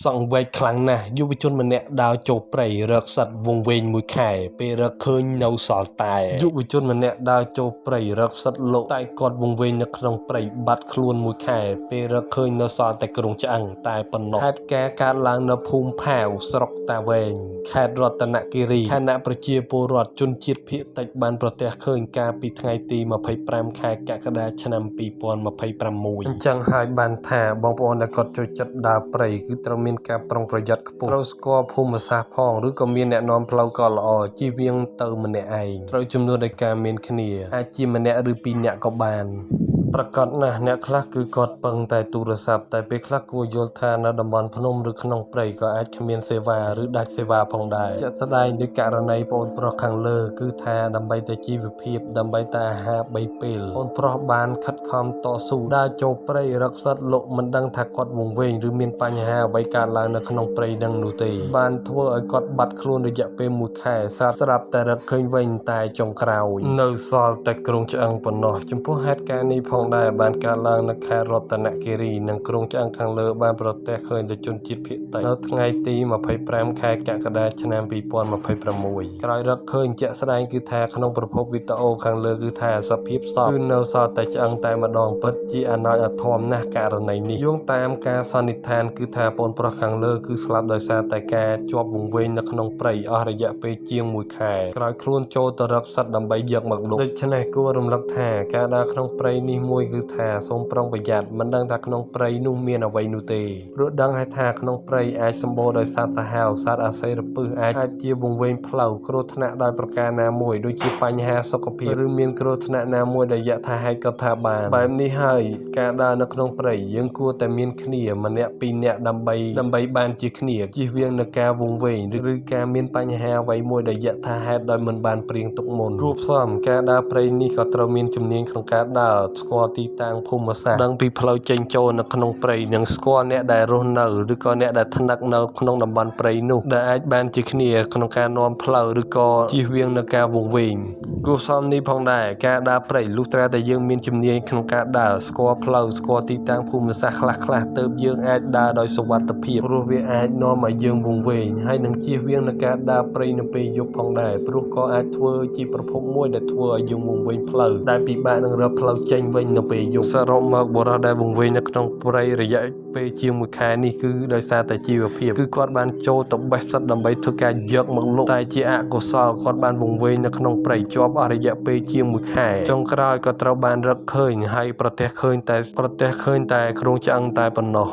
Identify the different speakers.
Speaker 1: សង្វេគខ្លាំងណាស់យុវជនម្នាក់ដើរចូលព្រៃរកសត្វវង្វេងមួយខែពេលរកឃើញនៅសល់តែយុវជនម្នាក់ដើរចូលព្រៃរកសត្វលោកតែគាត់វង្វេងនៅក្នុងព្រៃបាត់ខ្លួនមួយខែពេលរកឃើញនៅសល់តែគ្រោងឆ្អឹងតែប៉ុណ្ណោះហេតុការណ៍កើតឡើងនៅភូមិផាវស្រុកតាវែងខេត្តរតនគិរីខណៈប្រជាពលរដ្ឋជនជាតិភាគតិចបានប្រទះឃើញកាលពីថ្ងៃទី25ខែកក្កដាឆ្នាំ2026អញ្ចឹងហើយបានថាបងប្អូនដែលគាត់ចូលចិត្តដើរព្រៃគឺត្រូវមានការប្រុងប្រយ័ត្នខ្ពស់ត្រូវស្គាល់ភូមិសាស្ត្រផងឬក៏មានអ្នកនាំផ្លូវក៏ល្អជៀសវាងទៅម្នាក់ឯងត្រូវចំនួនដោយការមានគ្នាអាចជាម្នាក់ឬពីរនាក់ក៏បានប្រកាសណាស់អ្នកខ្លះគឺគាត់ពឹងតែទូរស័ព្ទតែពេលខ្លះគួរយល់ថានៅតំបន់ភ្នំឬក្នុងព្រៃក៏អាចគ្មានសេវាឬដាច់សេវាផងដែរជាក់ស្ដែងដោយករណីបងប្រុសខាងលើគឺថាដើម្បីតែជីវភាពដើម្បីតែអាហារ3ពេលបងប្រុសបានខិតខំតស៊ូដើរចូលព្រៃរកសត្វលោកមិនដឹងថាគាត់វង្វេងឬមានបញ្ហាអ្វីកើតឡើងនៅក្នុងព្រៃនឹងនោះទេបានធ្វើឲ្យគាត់បាត់ខ្លួនរយៈពេល1ខែស្រាប់តែរកឃើញវិញតែចុងក្រោយនៅសល់តែគ្រោងឆ្អឹងប៉ុណ្ណោះចំពោះហេតុការណ៍នេះផងដែរបានកើតឡើងនៅខេត្តរតនគិរីនិងគ្រោងឆ្អឹងខាងលើបានប្រទះឃើញជនជាតិភាគតិចនៅថ្ងៃទី25ខែកក្កដាឆ្នាំ2026ក្រោយរកឃើញជាក់ស្ដែងគឺថាក្នុងប្រភពវីដេអូខាងលើគឺថាសភាពសពគឺនៅសល់តែឆ្អឹងតែម្ដងពិតជាអណោចអធមណាស់ករណីនេះយោងតាមការសន្និដ្ឋានគឺថាបងប្រុសខាងលើគឺស្លាប់ដោយសារតែការជាប់វង្វេងនៅក្នុងព្រៃអស់រយៈពេលជាង1ខែក្រោយខ្លួនចូលទៅរកសត្វដើម្បីយកមកលក់ដូច្នេះគួររំលឹកថាការដើរក្នុងព្រៃនេះមួយគឺថាសូមប្រុងប្រយ័ត្នមិនដឹងថាក្នុងព្រៃនោះមានអ្វីនោះទេព្រោះដឹងហើយថាក្នុងព្រៃអាចសម្បូរដោយសត្វសាហាវសត្វអាសីរពិសអាចជាវង្វេងផ្លូវគ្រោះថ្នាក់ដោយប្រការណាមួយដូចជាបញ្ហាសុខភាពឬមានគ្រោះថ្នាក់ណាមួយដែលយថាហេតុក៏ថាបានបែបនេះហើយការដើរនៅក្នុងព្រៃយើងគួរតែមានគ្នាម្នាក់ពីរនាក់ដើម្បីបានជាគ្នាជៀសវាងនឹងការវង្វេងឬការមានបញ្ហាអ្វីមួយដែលយថាហេតុដោយមិនបានព្រៀងទុកមុនគួរផ្សំការដើរព្រៃនេះក៏ត្រូវមានជំនាញក្នុងការដើរស្គាល់ទីតាំងភូមិសាស្ត្រដឹងពីផ្លូវចេញចូលនៅក្នុងព្រៃនិងស្គាល់អ្នកដែលរស់នៅឬក៏អ្នកដែលថ្នាក់នៅក្នុងតំបន់ព្រៃនោះដែលអាចបានជាគ្នាក្នុងការនាំផ្លូវឬក៏ជៀសវាងនឹងការវង្វេងគួរផ្សំនេះផងដែរការដើរព្រៃលុះត្រាតែយើងមានជំនាញក្នុងការដើរស្គាល់ផ្លូវស្គាល់ទីតាំងភូមិសាស្ត្រខ្លះទើបយើងអាចដើរដោយសុវត្ថិភាពព្រោះវាអាចនាំឲ្យយើងវង្វេងហើយនឹងជៀសវាងនឹងការដើរព្រៃនៅពេលយប់ផងដែរព្រោះក៏អាចធ្វើជាប្រភពមួយដែលធ្វើឲ្យយើងវង្វេងផ្លូវដែលពិបាកនឹងរកផ្លូវចេញវិញនៅពេលយប់សរុបមកបុរសដែលវង្វេងនៅក្នុងព្រៃរយៈពេលជាង1ខែនេះគឺដោយសារតែជីវភាពគឺគាត់បានចូលទៅបេះសត្វដើម្បីធ្វើការយកមកលក់តែជាអកុសលគាត់បានវង្វេងនៅក្នុងព្រៃជាប់អស់រយៈពេលជាង1ខែចុងក្រោយក៏ត្រូវបានរកឃើញហើយប្រទះឃើញតែគ្រោងឆ្អឹងតែប៉ុណ្ណោះ